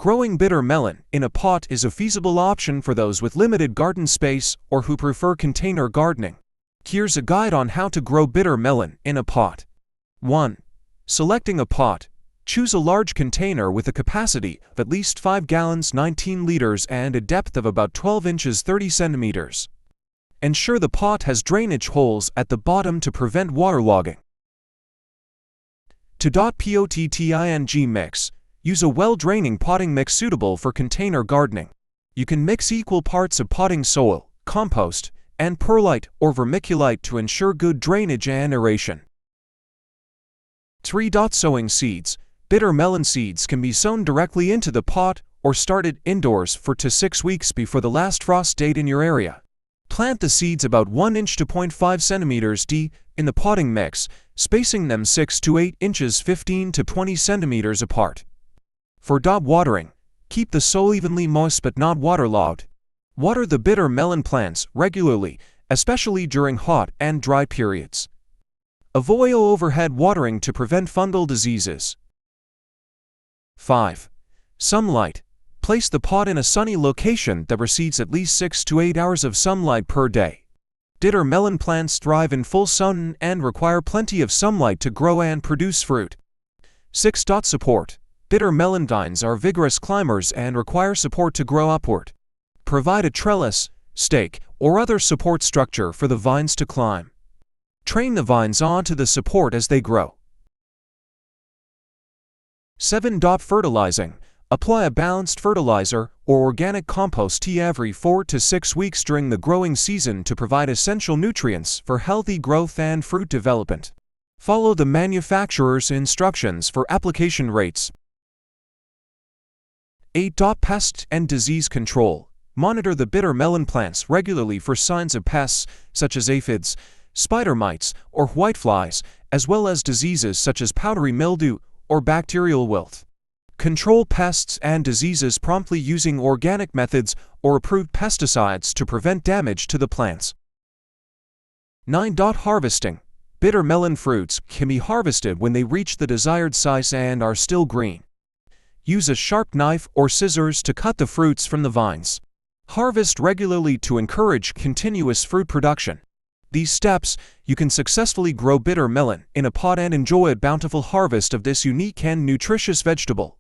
Growing bitter melon in a pot is a feasible option for those with limited garden space or who prefer container gardening. Here's a guide on how to grow bitter melon in a pot. 1. Selecting a pot. Choose a large container with a capacity of at least 5 gallons 19 liters and a depth of about 12 inches 30 centimeters. Ensure the pot has drainage holes at the bottom to prevent waterlogging. 2. Potting mix. Use a well-draining potting mix suitable for container gardening. You can mix equal parts of potting soil, compost, and perlite or vermiculite to ensure good drainage and aeration. 3. Sowing seeds. Bitter melon seeds can be sown directly into the pot or started indoors 4 to 6 weeks before the last frost date in your area. Plant the seeds about 1 inch to 0.5 centimeters deep in the potting mix, spacing them 6 to 8 inches 15 to 20 centimeters apart. For watering, keep the soil evenly moist but not waterlogged. Water the bitter melon plants regularly, especially during hot and dry periods. Avoid overhead watering to prevent fungal diseases. 5. Sunlight. Place the pot in a sunny location that receives at least 6 to 8 hours of sunlight per day. Bitter melon plants thrive in full sun and require plenty of sunlight to grow and produce fruit. 6. Support. Bitter melon vines are vigorous climbers and require support to grow upward. Provide a trellis, stake, or other support structure for the vines to climb. Train the vines onto the support as they grow. 7. Fertilizing. Apply a balanced fertilizer or organic compost every 4 to 6 weeks during the growing season to provide essential nutrients for healthy growth and fruit development. Follow the manufacturer's instructions for application rates. 8. Pest and disease control. Monitor the bitter melon plants regularly for signs of pests such as aphids, spider mites, or whiteflies, as well as diseases such as powdery mildew or bacterial wilt. Control pests and diseases promptly using organic methods or approved pesticides to prevent damage to the plants. 9. Harvesting. Bitter melon fruits can be harvested when they reach the desired size and are still green. Use a sharp knife or scissors to cut the fruits from the vines. Harvest regularly to encourage continuous fruit production. These steps, you can successfully grow bitter melon in a pot and enjoy a bountiful harvest of this unique and nutritious vegetable.